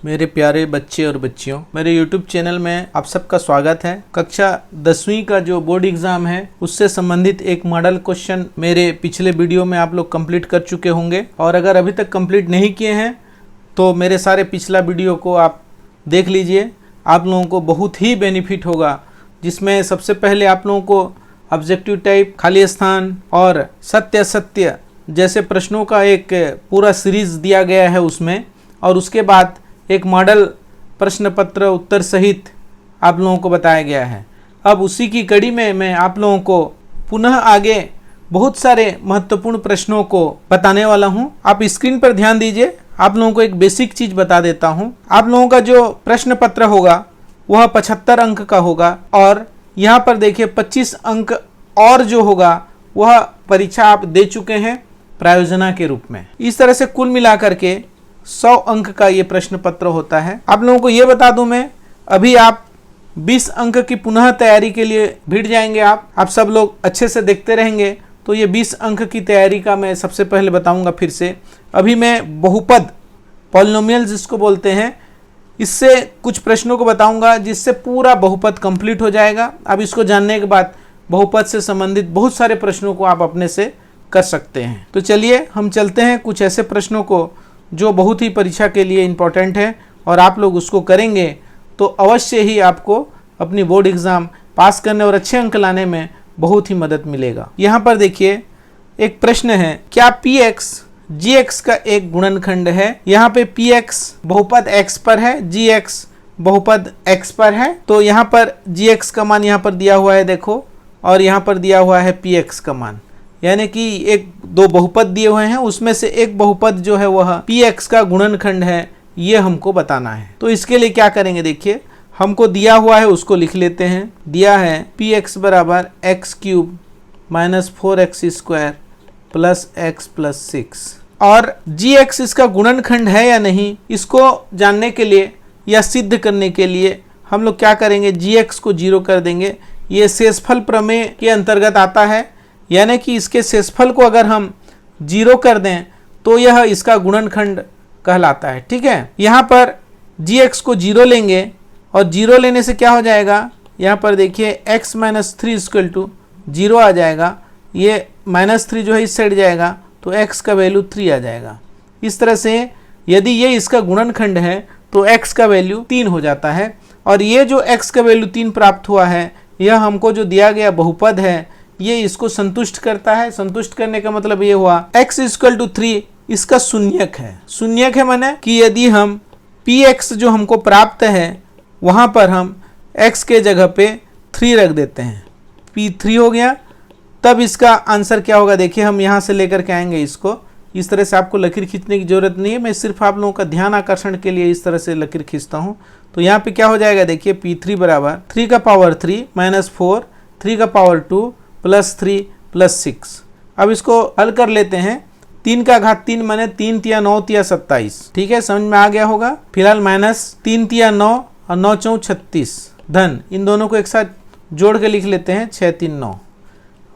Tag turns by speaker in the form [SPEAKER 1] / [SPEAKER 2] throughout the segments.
[SPEAKER 1] मेरे प्यारे बच्चे और बच्चियों, मेरे YouTube चैनल में आप सबका स्वागत है। कक्षा 10वीं का जो बोर्ड एग्जाम है उससे संबंधित एक मॉडल क्वेश्चन मेरे पिछले वीडियो में आप लोग कंप्लीट कर चुके होंगे, और अगर अभी तक कंप्लीट नहीं किए हैं तो मेरे सारे पिछला वीडियो को आप देख लीजिए। आप लोगों को बहुत ही बेनिफिट होगा, जिसमें सबसे पहले आप लोगों को ऑब्जेक्टिव टाइप, खाली स्थान और सत्य असत्य जैसे प्रश्नों का एक पूरा सीरीज दिया गया है उसमें, और उसके बाद एक मॉडल प्रश्न पत्र उत्तर सहित आप लोगों को बताया गया है। अब उसी की कड़ी में मैं आप लोगों को पुनः आगे बहुत सारे महत्वपूर्ण प्रश्नों को बताने वाला हूं। आप स्क्रीन पर ध्यान दीजिए। आप लोगों को एक बेसिक चीज बता देता हूं। आप लोगों का जो प्रश्न पत्र होगा वह 75 अंक का होगा, और यहाँ पर देखिए 25 अंक और जो होगा वह परीक्षा आप दे चुके हैं प्रायोजना के रूप में। इस तरह से कुल मिलाकर के 100 अंक का ये प्रश्न पत्र होता है। आप लोगों को ये बता दूं मैं, अभी आप 20 अंक की पुनः तैयारी के लिए भिड़ जाएंगे। आप सब लोग अच्छे से देखते रहेंगे तो ये 20 अंक की तैयारी का मैं सबसे पहले बताऊंगा। फिर से अभी मैं बहुपद, पॉलिनोमियल जिसको बोलते हैं, इससे कुछ प्रश्नों को बताऊंगा जिससे पूरा बहुपद कंप्लीट हो जाएगा। अब इसको जानने के बाद बहुपद से संबंधित बहुत सारे प्रश्नों को आप अपने से कर सकते हैं। तो चलिए हम चलते हैं कुछ ऐसे प्रश्नों को जो बहुत ही परीक्षा के लिए इम्पोर्टेंट है, और आप लोग उसको करेंगे तो अवश्य ही आपको अपनी बोर्ड एग्जाम पास करने और अच्छे अंक लाने में बहुत ही मदद मिलेगा। यहाँ पर देखिए एक प्रश्न है, क्या px gx का एक गुणनखंड है? यहाँ पे px बहुपद x पर है, gx बहुपद x पर है। तो यहाँ पर gx का मान यहाँ पर दिया हुआ है देखो, और यहाँ पर दिया हुआ है px का मान, यानी कि एक दो बहुपद दिए हुए हैं, उसमें से एक बहुपद जो है वह px का गुणनखंड है, ये हमको बताना है। तो इसके लिए क्या करेंगे, देखिए हमको दिया हुआ है उसको लिख लेते हैं। दिया है px बराबर x cube minus 4x square plus x plus 6, और gx इसका गुणनखंड है या नहीं, इसको जानने के लिए या सिद्ध करने के लिए हम लोग क्या करेंगे, gx को 0 कर देंगे। ये शेषफल प्रमेय के अंतर्गत आता है, यानी कि इसके शेषफल को अगर हम 0 कर दें तो यह इसका गुणनखंड कहलाता है। ठीक है, यहाँ पर gx को 0 लेंगे, और 0 लेने से क्या हो जाएगा, यहाँ पर देखिए x माइनस 3 इक्वल टू 0 आ जाएगा। ये -3 जो है इस साइड जाएगा तो x का वैल्यू 3 आ जाएगा। इस तरह से यदि ये इसका गुणनखंड है तो x का वैल्यू 3 हो जाता है, और ये जो x का वैल्यू 3 प्राप्त हुआ है यह हमको जो दिया गया बहुपद है ये इसको संतुष्ट करता है। संतुष्ट करने का मतलब ये हुआ x इक्वल टू 3 इसका शून्यक है। शून्यक है माने कि यदि हम px जो हमको प्राप्त है वहां पर हम x के जगह पे 3 रख देते हैं, p3 हो गया, तब इसका आंसर क्या होगा, देखिए हम यहाँ से लेकर के आएंगे इसको। इस तरह से आपको लकीर खींचने की जरूरत नहीं है, मैं सिर्फ आप लोगों का ध्यान आकर्षण के लिए इस तरह से लकीर खींचता हूँ। तो यहाँ पे क्या हो जाएगा, देखिए p3 बराबर 3 का पावर 3 माइनस 4, 3 का पावर 2 प्लस 3 प्लस 6। अब इसको हल कर लेते हैं। 3 का घात 3 माने 3 तिया 9 तिया 27। ठीक है, समझ में आ गया होगा। फिलहाल माइनस 3 तिया 9 और 9 चौं 36, धन, इन दोनों को एक साथ जोड़ के लिख लेते हैं 6 3 9,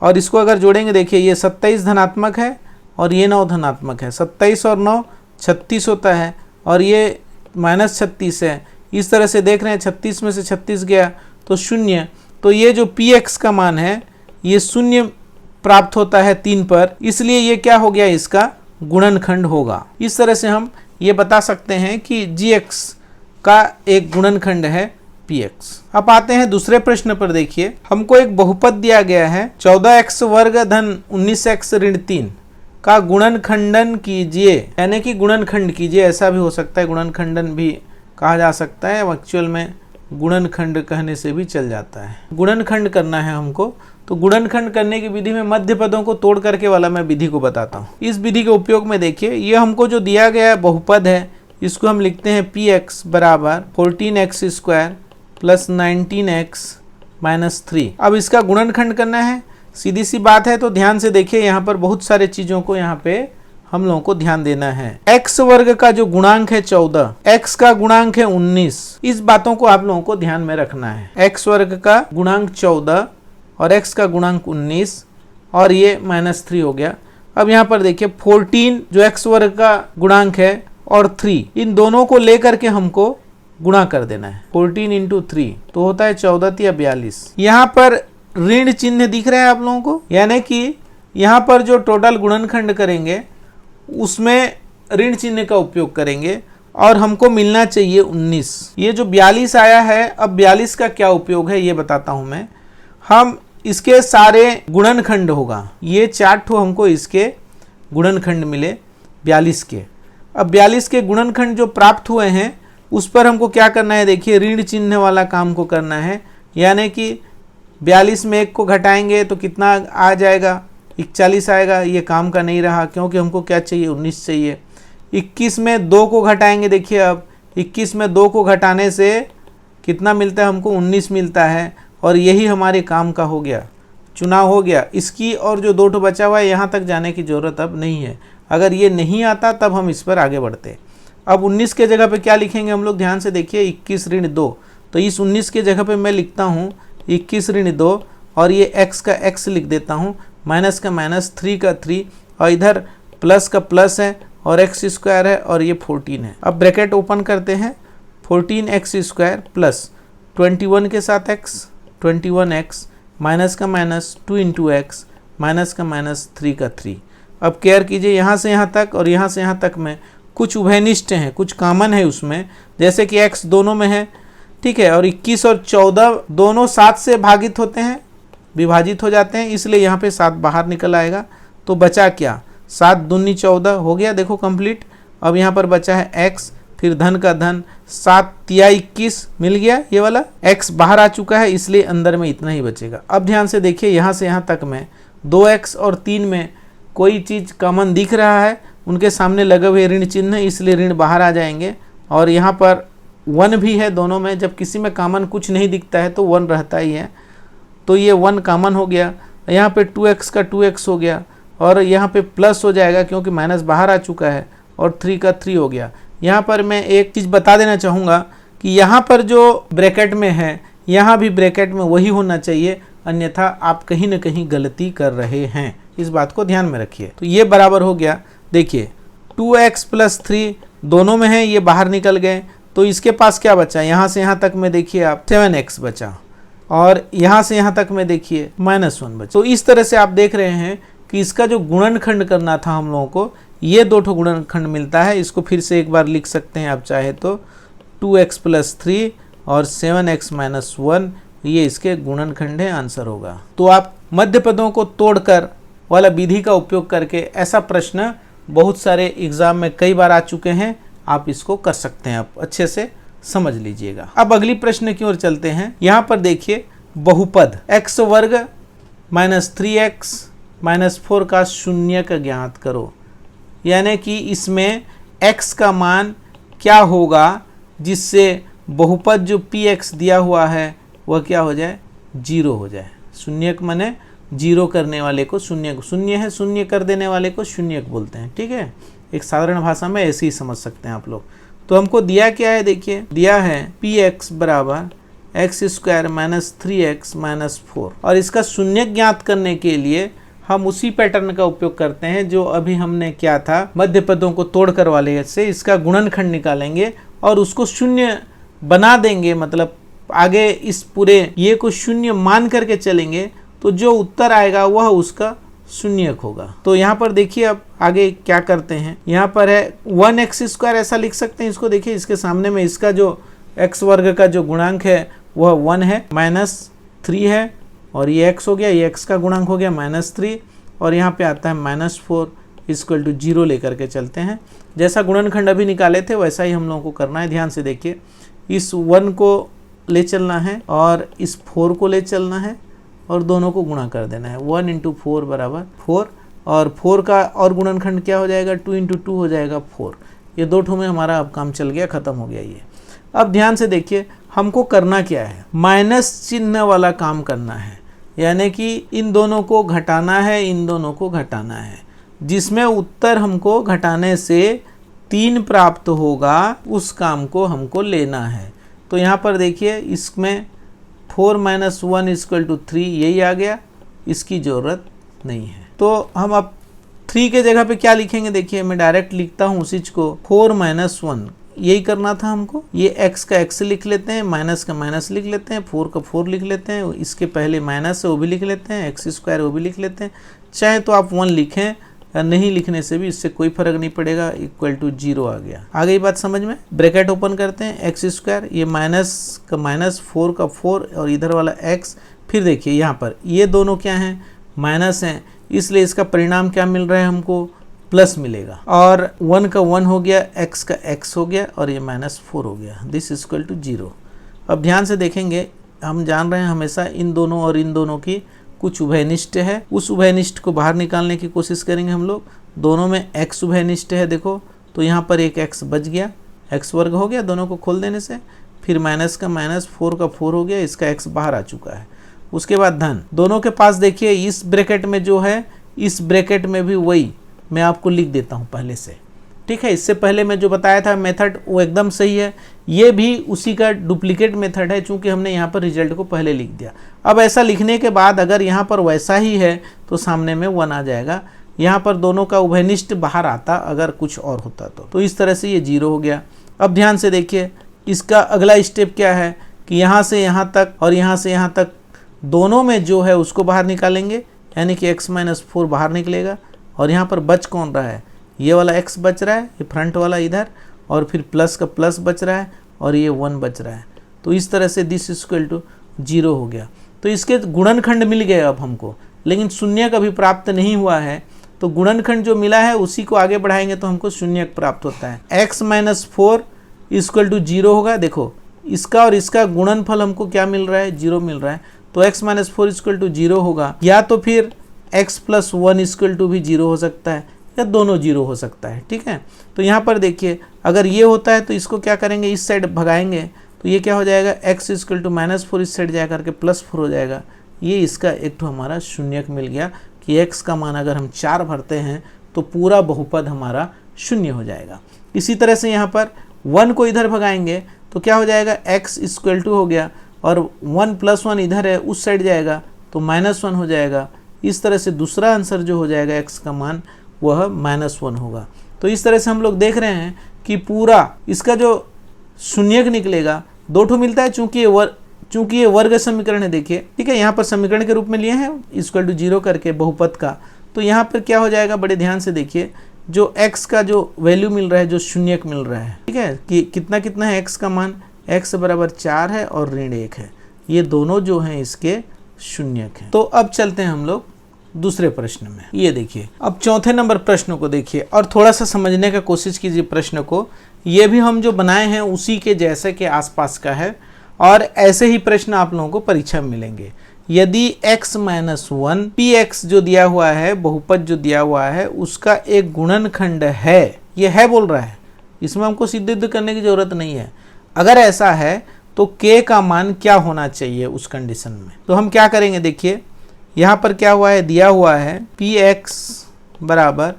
[SPEAKER 1] और इसको अगर जोड़ेंगे देखिए ये 27 धनात्मक है और ये 9 धनात्मक है। 27 और 9 36 होता है, और ये माइनस 36 है। इस तरह से देख रहे हैं 36 में से 36 गया तो 0। तो ये जो px का मान है ये 0 प्राप्त होता है 3 पर, इसलिए ये क्या हो गया, इसका गुणनखंड होगा। इस तरह से हम ये बता सकते हैं कि gx का एक गुणनखंड है px। अब आते हैं दूसरे प्रश्न पर। देखिए हमको एक बहुपद दिया गया है 14x वर्ग धन 19x ऋण 3 का गुणनखंडन कीजिए, यानी कि गुणनखंड कीजिए, ऐसा भी हो सकता है, गुणनखंडन भी कहा जा सकता है, एक्चुअल में गुणनखंड कहने से भी चल जाता है। गुणनखंड करना है हमको, तो गुणनखंड करने की विधि में मध्य पदों को तोड़ करके वाला मैं विधि को बताता हूँ। इस विधि के उपयोग में देखिए ये हमको जो दिया गया बहुपद है इसको हम लिखते हैं px बराबर 14x square plus 19x minus 3। अब इसका गुणनखंड करना है, सीधी सी बात है। तो ध्यान से देखिए यहाँ पर बहुत सारे चीजों को यहाँ पे हम लोगों को ध्यान देना है। x वर्ग का जो गुणांक है 14, x का गुणांक है 19, इस बातों को आप लोगों को ध्यान में रखना है। x वर्ग का गुणांक 14 और x का गुणांक 19, और ये -3 हो गया। अब यहाँ पर देखिए 14 जो x वर्ग का गुणांक है और 3, इन दोनों को लेकर के हमको गुणा कर देना है। 14 इंटू 3 तो होता है 14 या 42। यहाँ पर ऋण चिन्ह दिख रहा है आप लोगों को, यानी कि यहाँ पर जो टोटल गुणनखंड करेंगे उसमें ऋण चिन्ह का उपयोग करेंगे और हमको मिलना चाहिए 19। ये जो 42 आया है, अब 42 का क्या उपयोग है ये बताता हूं मैं। हम इसके सारे गुणनखंड होगा, ये 4 ठो हमको इसके गुणनखंड मिले 42 के। अब 42 के गुणनखंड जो प्राप्त हुए हैं उस पर हमको क्या करना है, देखिए ऋण चिन्ह वाला काम को करना है। यानी कि 42 में 1 को घटाएंगे तो कितना आ जाएगा, 41 आएगा। ये काम का नहीं रहा क्योंकि हमको क्या चाहिए, 19 चाहिए। 21 में 2 को घटाएंगे, देखिए अब 21 में 2 को घटाने से कितना मिलता है हमको, 19 मिलता है। और यही हमारे काम का हो गया, चुनाव हो गया। इसकी और जो 2 ठो बचा हुआ है यहाँ तक जाने की ज़रूरत अब नहीं है। अगर ये नहीं आता तब हम इस पर आगे बढ़ते। अब 19 के जगह पे क्या लिखेंगे हम लोग, ध्यान से देखिए, 21 ऋण 2। तो इस 19 के जगह पे मैं लिखता हूँ 21 ऋण 2 और ये x का x लिख देता हूँ, माइनस का माइनस, 3 का 3 और इधर प्लस का प्लस है और x स्क्वायर है और ये 14 है। अब ब्रैकेट ओपन करते हैं, 14x स्क्वायर प्लस 21 के साथ x, 21x माइनस का माइनस 2 इंटू एक्स माइनस का माइनस 3 का 3। अब केयर कीजिए, यहाँ से यहाँ तक और यहाँ से यहाँ तक में कुछ उभयनिष्ठ हैं, कुछ कॉमन है उसमें, जैसे कि x दोनों में है, ठीक है। और 21 और 14 दोनों 7 से भागित होते हैं, विभाजित हो जाते हैं, इसलिए यहाँ पे 7 बाहर निकल आएगा। तो बचा क्या, 7 दूनी 14 हो गया, देखो कंप्लीट। अब यहाँ पर बचा है x, फिर धन का धन, 7 तिया 21 मिल गया, ये वाला x बाहर आ चुका है, इसलिए अंदर में इतना ही बचेगा। अब ध्यान से देखिए, यहाँ से यहाँ तक में 2x और 3 में कोई चीज़ कॉमन दिख रहा है, उनके सामने लगे हुए ऋण चिन्ह, इसलिए ऋण बाहर आ जाएंगे। और यहाँ पर 1 भी है दोनों में, जब किसी में कॉमन कुछ नहीं दिखता है तो 1 रहता ही है, तो ये 1 कॉमन हो गया। यहाँ पे 2x का 2x हो गया और यहाँ पे प्लस हो जाएगा क्योंकि माइनस बाहर आ चुका है, और 3 का 3 हो गया। यहाँ पर मैं एक चीज़ बता देना चाहूँगा कि यहाँ पर जो ब्रैकेट में है यहाँ भी ब्रैकेट में वही होना चाहिए, अन्यथा आप कहीं ना कहीं गलती कर रहे हैं, इस बात को ध्यान में रखिए। तो ये बराबर हो गया, देखिए 2x प्लस 3 दोनों में है, ये बाहर निकल गए, तो इसके पास क्या बचा, यहाँ से यहाँ तक में देखिए आप 7x बचा और यहाँ से यहाँ तक में देखिए -1 बचा। तो इस तरह से आप देख रहे हैं कि इसका जो गुणनखंड करना था हम लोगों को, ये 2 ठो गुणनखंड मिलता है। इसको फिर से एक बार लिख सकते हैं आप चाहे तो, 2x प्लस 3 और 7x माइनस 1, ये इसके गुणनखंड है, आंसर होगा। तो आप मध्य पदों को तोड़कर वाला विधि का उपयोग करके ऐसा प्रश्न बहुत सारे एग्जाम में कई बार आ चुके हैं, आप इसको कर सकते हैं, आप अच्छे से समझ लीजिएगा। अब अगली प्रश्न की ओर चलते हैं। यहाँ पर देखिए बहुपद x वर्ग माइनस 3x माइनस 4 का शून्यक ज्ञात करो। यानी कि इसमें x का मान क्या होगा जिससे बहुपद जो px दिया हुआ है वह क्या हो जाए, 0 हो जाए। शून्यक माने 0 करने वाले को शून्य, शून्य है, शून्य कर देने वाले को शून्यक बोलते हैं, ठीक है। एक साधारण भाषा में ऐसे ही समझ सकते हैं आप लोग। तो हमको दिया क्या है, देखिए दिया है px बराबर x square minus 3x minus 4, और इसका शून्य ज्ञात करने के लिए हम उसी पैटर्न का उपयोग करते हैं जो अभी हमने क्या था, मध्य पदों को तोड़कर वाले से इसका गुणनखंड निकालेंगे और उसको शून्य बना देंगे, मतलब आगे इस पूरे ये को शून्य मान करके चलेंगे, तो जो उत्तर आएगा वह उसका शून्यक होगा। तो यहाँ पर देखिए अब आगे क्या करते हैं, यहाँ पर है 1x स्क्वायर, ऐसा लिख सकते हैं इसको। देखिए इसके सामने में इसका जो x वर्ग का जो गुणांक है वह 1 है, माइनस 3 है, और ये x हो गया, ये x का गुणांक हो गया -3, और यहाँ पे आता है -4 इक्वल टू 0 लेकर के चलते हैं। जैसा गुणनखंड अभी निकाले थे वैसा ही हम लोगों को करना है। ध्यान से देखिए, इस 1 को ले चलना है और इस 4 को ले चलना है और दोनों को गुणा कर देना है। 1 इंटू 4 बराबर 4, और 4 का और गुणनखंड क्या हो जाएगा, 2 इंटू 2 हो जाएगा 4। ये 2 ठो में हमारा अब काम चल गया, ख़त्म हो गया ये। अब ध्यान से देखिए हमको करना क्या है, माइनस चिन्ह वाला काम करना है, यानी कि इन दोनों को घटाना है, इन दोनों को घटाना है, जिसमें उत्तर हमको घटाने से 3 प्राप्त होगा, उस काम को हमको लेना है। तो यहाँ पर देखिए इसमें 4 माइनस 1 इक्वल टू 3, यही आ गया, इसकी ज़रूरत नहीं है। तो हम अब 3 के जगह पे क्या लिखेंगे, देखिए मैं डायरेक्ट लिखता हूँ उसी को, 4 - 1, यही करना था हमको। ये x का x लिख लेते हैं, माइनस का माइनस लिख लेते हैं, 4 का 4 लिख लेते हैं, इसके पहले माइनस है वो भी लिख लेते हैं, x² वो भी लिख लेते हैं। चाहे तो आप 1 लिखें या नहीं लिखने से भी इससे कोई फर्क नहीं पड़ेगा, इक्वल टू 0 आ गया। आ गई बात समझ में। ब्रैकेट ओपन करते हैं, x², ये माइनस का माइनस, 4 का 4 और इधर वाला x। फिर देखिए यहाँ पर ये दोनों क्या हैं, माइनस हैं, इसलिए इसका परिणाम क्या मिल रहा है हमको, प्लस मिलेगा। और 1 का 1 हो गया, x का x हो गया और ये -4 हो गया, दिस इक्वल टू 0। अब ध्यान से देखेंगे, हम जान रहे हैं हमेशा इन दोनों और इन दोनों की कुछ उभयनिष्ठ है, उस उभयनिष्ठ को बाहर निकालने की कोशिश करेंगे हम लोग। दोनों में x उभयनिष्ठ है, देखो तो यहाँ पर एक x बच गया, x वर्ग हो गया दोनों को खोल देने से। फिर माइनस का माइनस, 4 का 4 हो गया, इसका x बाहर आ चुका है। उसके बाद धन, दोनों के पास देखिए इस ब्रैकेट में जो है, इस ब्रैकेट में भी वही मैं आपको लिख देता हूँ पहले से, ठीक है। इससे पहले मैं जो बताया था मेथड वो एकदम सही है, ये भी उसी का डुप्लीकेट मेथड है, चूंकि हमने यहाँ पर रिजल्ट को पहले लिख दिया। अब ऐसा लिखने के बाद अगर यहाँ पर वैसा ही है तो सामने में 1 आ जाएगा। यहाँ पर दोनों का उभयनिष्ठ बाहर आता अगर कुछ और होता तो इस तरह से ये 0 हो गया। अब ध्यान से देखिए, इसका अगला स्टेप क्या है कि यहाँ से यहाँ तक और यहाँ से यहाँ तक दोनों में जो है उसको बाहर निकालेंगे, यानी कि x - 4 बाहर निकलेगा। और यहाँ पर बच कौन रहा है, ये वाला x बच रहा है, ये फ्रंट वाला इधर, और फिर प्लस का प्लस बच रहा है और ये 1 बच रहा है। तो इस तरह से दिस इक्वल टू 0 हो गया। तो इसके गुणनखंड मिल गए अब हमको, लेकिन शून्य कभी प्राप्त नहीं हुआ है। तो गुणनखंड जो मिला है उसी को आगे बढ़ाएंगे तो हमको शून्य प्राप्त होता है। x - 4 इक्वल टू 0 होगा। देखो इसका और इसका गुणनफल हमको क्या मिल रहा है, 0 मिल रहा है। तो x - 4 इक्वल टू 0 होगा, या तो फिर x + 1 इक्वल टू भी 0 हो सकता है, या दोनों 0 हो सकता है, ठीक है। तो यहाँ पर देखिए, अगर ये होता है तो इसको क्या करेंगे, इस साइड भगाएंगे तो ये क्या हो जाएगा, x इक्वल टू -4 इस साइड जा करके +4 हो जाएगा। ये इसका एक तो हमारा शून्यक मिल गया कि x का मान अगर हम 4 भरते हैं तो पूरा बहुपद हमारा शून्य हो जाएगा। इसी तरह से यहाँ पर 1 को इधर भगाएंगे तो क्या हो जाएगा, x इक्वल टू हो गया, और 1 + 1 इधर है उस साइड जाएगा तो -1 हो जाएगा। इस तरह से दूसरा आंसर जो हो जाएगा x का मान वह -1 होगा। तो इस तरह से हम लोग देख रहे हैं कि पूरा इसका जो शून्यक निकलेगा, 2 ठो मिलता है, चूंकि ये वर्ग समीकरण है, देखिए ठीक है, यहाँ पर समीकरण के रूप में लिए हैं इक्वल टू 0 करके बहुपद का। तो यहाँ पर क्या हो जाएगा, बड़े ध्यान से देखिए, जो x का जो वैल्यू मिल रहा है, जो शून्यक मिल रहा है, ठीक है, कि कितना कितना है x का मान, x बराबर 4 है और ऋण 1 है, ये दोनों जो हैं इसके शून्यक हैं। तो अब चलते हैं हम लोग दूसरे प्रश्न में। ये देखिए, अब चौथे नंबर प्रश्न को देखिए और थोड़ा सा समझने का कोशिश कीजिए प्रश्न को। ये भी हम जो बनाए हैं उसी के जैसे के आसपास का है, और ऐसे ही प्रश्न आप लोगों को परीक्षा में मिलेंगे। यदि x - 1 px जो दिया हुआ है, बहुपद जो दिया हुआ है, उसका एक गुणनखंड है, ये है बोल रहा है, इसमें हमको सिद्ध करने की जरूरत नहीं है। अगर ऐसा है तो k का मान क्या होना चाहिए उस कंडीशन में। तो हम क्या करेंगे, देखिए यहाँ पर क्या हुआ है, दिया हुआ है px बराबर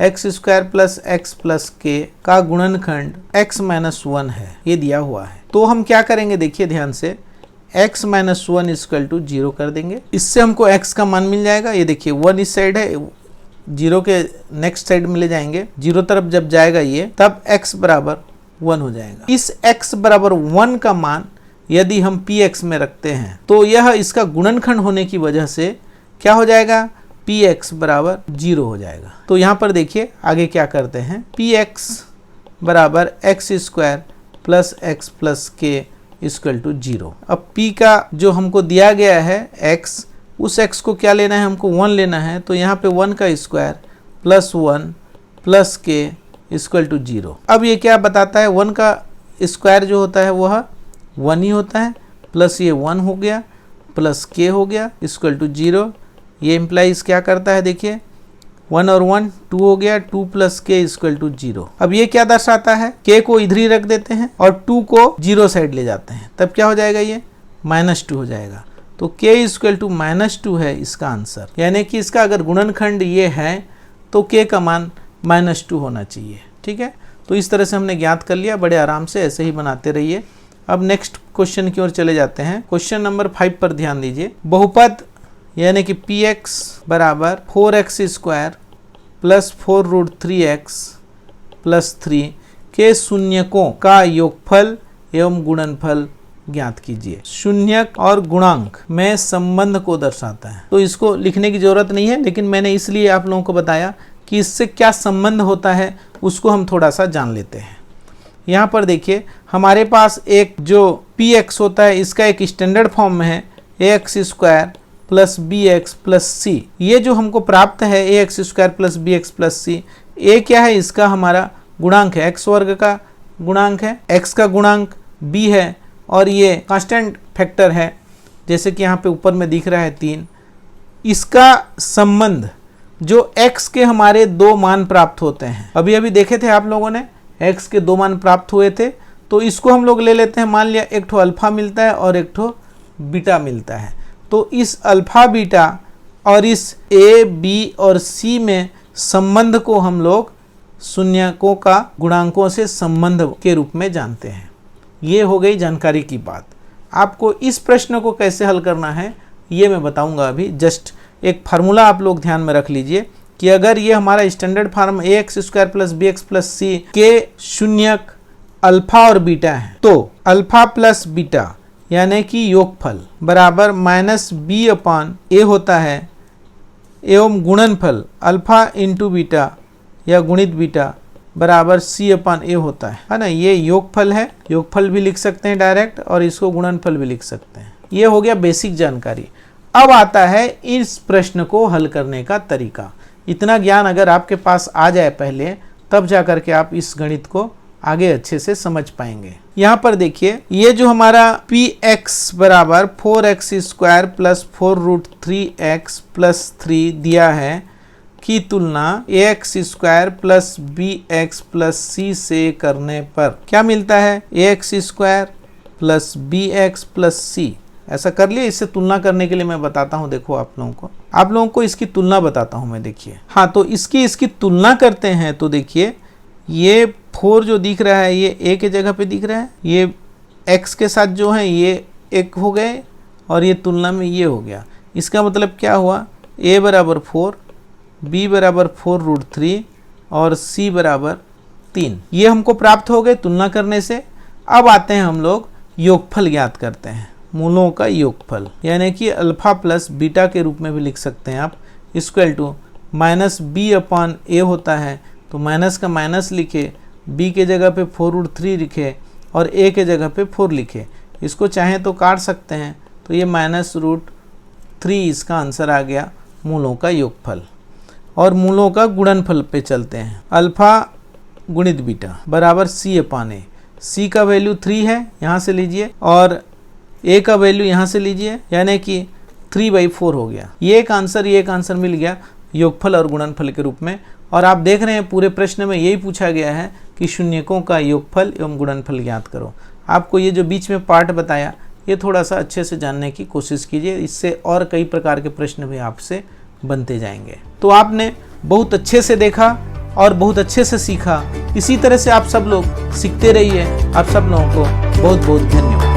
[SPEAKER 1] x² + x + k का गुणनखंड x - 1 है, ये दिया हुआ है। तो हम क्या करेंगे, देखिए ध्यान से, x - 1 इक्वल टू 0 कर देंगे, इससे हमको x का मान मिल जाएगा। ये देखिए 1 इस साइड है, 0 के नेक्स्ट साइड में ले जाएंगे, 0 तरफ जब जाएगा ये, तब x बराबर 1 हो जाएगा। इस x बराबर 1 का मान यदि हम px में रखते हैं तो यह इसका गुणनखंड होने की वजह से क्या हो जाएगा, px बराबर 0 हो जाएगा। तो यहाँ पर देखिए आगे क्या करते हैं, px बराबर x² + x + k equal to 0। अब p का जो हमको दिया गया है x, उस x को क्या लेना है, हमको 1 लेना है। तो यहाँ पे 1 का स्क्वायर + 1 + k इक्वल टू 0। अब ये क्या बताता है, 1 का स्क्वायर जो होता है वह 1 ही होता है, प्लस ये 1 हो गया प्लस k हो गया इक्वल टू 0। ये इम्प्लाइज क्या करता है, देखिए 1 और 1 2 हो गया, 2 + k इक्वल टू 0। अब ये क्या दर्शाता है, k को इधर ही रख देते हैं और 2 को 0 साइड ले जाते हैं, तब क्या हो जाएगा, ये -2 हो जाएगा। तो k इक्वल टू -2 है इसका आंसर, यानी कि इसका अगर गुणनखंड ये है तो k का मान -2 होना चाहिए। ठीक है, तो इस तरह से हमने ज्ञात कर लिया, बड़े आराम से ऐसे ही बनाते रहिए। अब नेक्स्ट क्वेश्चन की ओर चले जाते हैं। क्वेश्चन नंबर 5 पर ध्यान दीजिए। बहुपद यानी कि px बराबर 4x² प्लस 4√3x प्लस 3 के शून्यकों का योगफल एवं गुणनफल ज्ञात कीजिए। शून्यक और गुणांक में संबंध को दर्शाता है, तो इसको लिखने की जरूरत नहीं है, लेकिन मैंने इसलिए आप लोगों को बताया कि इससे क्या संबंध होता है उसको हम थोड़ा सा जान लेते हैं। यहाँ पर देखिए हमारे पास एक जो px होता है इसका एक स्टैंडर्ड फॉर्म में है ax² plus bx plus c। ये जो हमको प्राप्त है ax² plus bx plus c, a क्या है, इसका हमारा गुणांक है, x वर्ग का गुणांक है, x का गुणांक b है और ये कांस्टेंट फैक्टर है, जैसे कि यहाँ पे ऊपर में दिख रहा है 3। इसका संबंध जो x के हमारे 2 मान प्राप्त होते हैं, अभी अभी देखे थे आप लोगों ने, x के 2 मान प्राप्त हुए थे, तो इसको हम लोग ले लेते हैं। मान लिया एक ठो अल्फा मिलता है और एक ठो बीटा मिलता है, तो इस अल्फा बीटा और इस a b और c में संबंध को हम लोग शून्यकों का गुणांकों से संबंध के रूप में जानते हैं। ये हो गई जानकारी की बात। आपको इस प्रश्न को कैसे हल करना है ये मैं बताऊंगा अभी। जस्ट एक फार्मूला आप लोग ध्यान में रख लीजिए कि अगर ये हमारा standard form ax² plus bx plus c के शून्यक अल्फा और बीटा है, तो अल्फा प्लस बीटा यानी कि योगफल बराबर -b/a होता है एवं गुणनफल अल्फा इंटू बीटा या गुणित बीटा बराबर c/a होता है ना। ये योगफल है, योगफल भी लिख सकते हैं डायरेक्ट और इसको गुणनफल भी लिख सकते हैं। ये हो गया बेसिक जानकारी। अब आता है इस प्रश्न को हल करने का तरीका। इतना ज्ञान अगर आपके पास आ जाए पहले, तब जा करके आप इस गणित को आगे अच्छे से समझ पाएंगे। यहाँ पर देखिए ये जो हमारा px बराबर 4x² प्लस 4√3x प्लस 3 दिया है की तुलना ax² plus bx plus c से करने पर क्या मिलता है, ax² plus bx plus c। ऐसा कर लिए। इससे तुलना करने के लिए मैं बताता हूँ, देखो आप लोगों को इसकी तुलना बताता हूँ मैं। देखिए हाँ, तो इसकी तुलना करते हैं तो देखिए ये 4 जो दिख रहा है ये a के जगह पे दिख रहा है, ये x के साथ जो है ये 1 हो गए और ये तुलना में ये हो गया। इसका मतलब क्या हुआ, a बराबर 4, b बराबर 4√3 और c बराबर 3। ये हमको प्राप्त हो गए तुलना करने से। अब आते हैं हम लोग योगफल ज्ञात करते हैं, मूलों का योगफल, यानी कि अल्फा प्लस बीटा के रूप में भी लिख सकते हैं आप, इक्वल टू -b/a होता है। तो माइनस का माइनस लिखे, b के जगह पे 4√3 लिखे और a के जगह पे 4 लिखे। इसको चाहें तो काट सकते हैं, तो ये -√3 इसका आंसर आ गया मूलों का योगफल। और मूलों का गुणनफल पे चलते हैं। अल्फा गुणित बीटा बराबर c/a। c का वैल्यू 3 है, यहाँ से लीजिए, और a का वैल्यू यहाँ से लीजिए, यानी कि 3/4 हो गया। ये एक आंसर मिल गया योगफल और गुणनफल के रूप में। और आप देख रहे हैं पूरे प्रश्न में यही पूछा गया है कि शून्यकों का योगफल एवं गुणनफल ज्ञात करो। आपको ये जो बीच में पार्ट बताया ये थोड़ा सा अच्छे से जानने की कोशिश कीजिए, इससे और कई प्रकार के प्रश्न भी आपसे बनते जाएंगे। तो आपने बहुत अच्छे से देखा और बहुत अच्छे से सीखा। इसी तरह से आप सब लोग सीखते रहिए। आप सब लोगों को बहुत बहुत धन्यवाद।